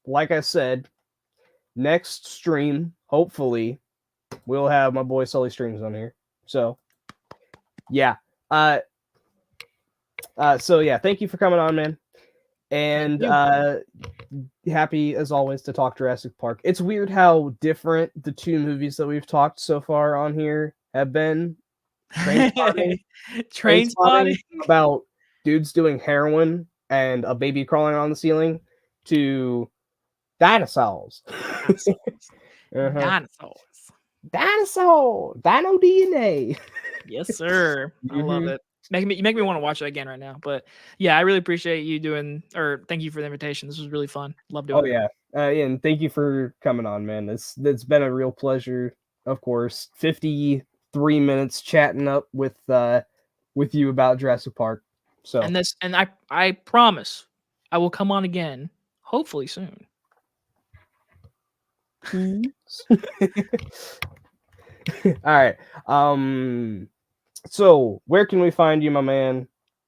like I said, next stream, hopefully, we'll have my boy Sully Streams on here. So, yeah. Uh, so yeah, thank you for coming on, man. Thank And you. happy as always to talk Jurassic Park. It's weird how different the two movies that we've talked so far on here have been. Train spotting, train Train spotting. spotting about dudes doing heroin and a baby crawling on the ceiling to dinosaurs. Dinosaurs. Uh-huh. Dinosaurs. Dino DNA. Yes, sir. I love Hmm. it. You make me want to watch it again right now. But yeah, I really appreciate you doing or thank you for the invitation. This was really fun. Love Oh doing it. yeah, and thank you for coming on, man. It's been a real pleasure. Of course, 53 minutes chatting up with you about Jurassic Park. So, And I promise I will come on again, hopefully soon. peace. All right. So where can we find you, my man?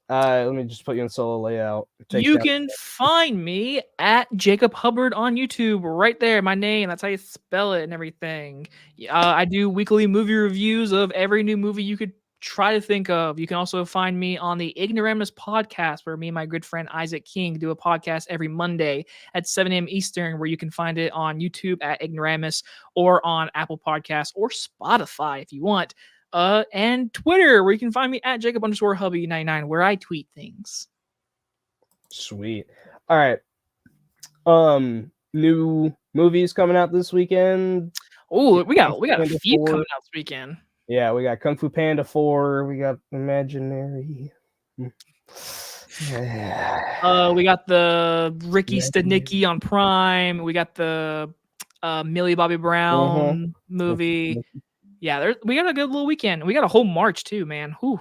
Let me just put you in solo layout. It takes You down. can find me at Jacob Hubbard on YouTube, right there. My name, that's how you spell it and everything. I do weekly movie reviews of every new movie you could try to think of. You can also find me on the Ignoramus podcast, where me and my good friend Isaac King do a podcast every Monday at 7 a.m. Eastern, where you can find it on YouTube at Ignoramus or on Apple Podcasts or Spotify if you want. And Twitter, where you can find me at Jacob_Hubby99, where I tweet things. Sweet. All right. New movies coming out this weekend. Oh, we got Kung Fu a Panda few 4. coming out this weekend. Yeah, we got Kung Fu Panda 4. We got Imaginary. We got the Ricky Yeah. Stenicki on Prime. We got the Millie Bobby Uh-huh. Brown movie. Yeah, we got a good little weekend. We got a whole March too, man. Whew.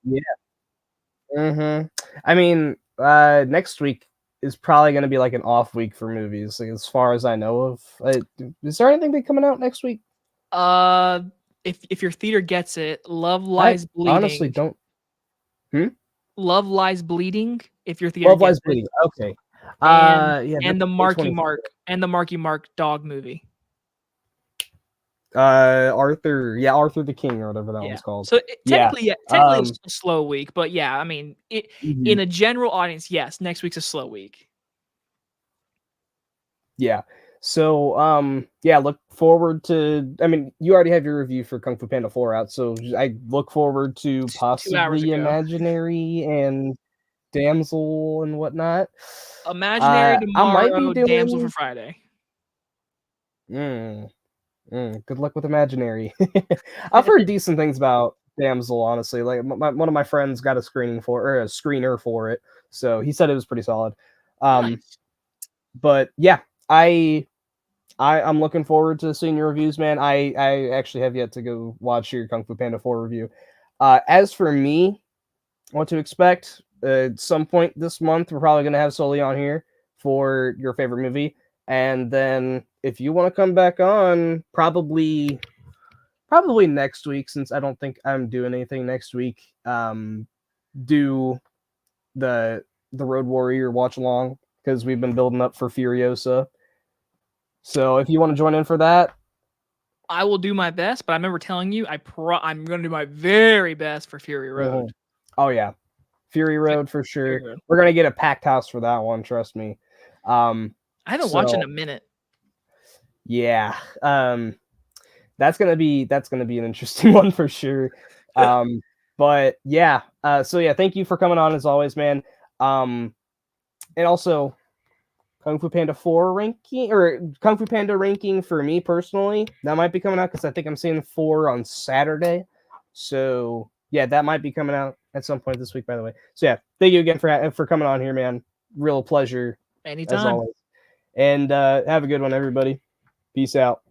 Yeah. I mean, next week is probably going to be like an off week for movies, like, as far as I know of. Is there anything big coming out next week? Uh, if your theater gets it, Love I Lies honestly Bleeding. don't. Hmm? Love Lies Bleeding. If your theater Love gets Lies it, Bleeding. Okay. and Yeah, and that's the Marky Mark 2024. and the Marky Mark dog movie. Arthur. Yeah, Arthur the King or whatever that Yeah. one's called. So Yeah. technically it's a slow week, but yeah, I mean, in Mhm. a general audience, yes, next week's a slow week. Yeah. So, yeah, look forward to. I mean, you already have your review for Kung Fu Panda 4 out, so I look forward to 2 hours possibly ago. Imaginary and Damsel and whatnot. Imaginary I might be tomorrow, Damsel for doing. Friday. Mm, good luck with Imaginary. I've heard decent things about Damsel, honestly. Like one of my friends got a screening for or a screener for it, so he said it was pretty solid. Um, Nice. but yeah, I I'm looking forward to seeing your reviews, man. I actually have yet to go watch your Kung Fu Panda 4 review. As for me, what to expect? At some point this month, we're probably gonna have Sully on here for your favorite movie, and then if you want to come back on, probably next week, since I don't think I'm doing anything next week. Do the Road Warrior watch along because we've been building up for Furiosa. So if you want to join in for that, I will do my best, but I remember telling you I'm going to do my very best for Fury Road. mhm. Oh yeah, Fury Road for Fury sure. Road. We're gonna get a packed house for that one. Trust me. I haven't watched in So a minute. yeah, that's gonna be an interesting one for sure. But yeah, so yeah, thank you for coming on as always, man. And also Kung Fu Panda 4 ranking or Kung Fu Panda ranking for me personally, that might be coming out because I think I'm seeing 4 on Saturday. So yeah, that might be coming out at some point this week, by the way. So yeah, thank you again for coming on here, man. Real pleasure as Anytime. always. And have a good one, everybody. Peace out.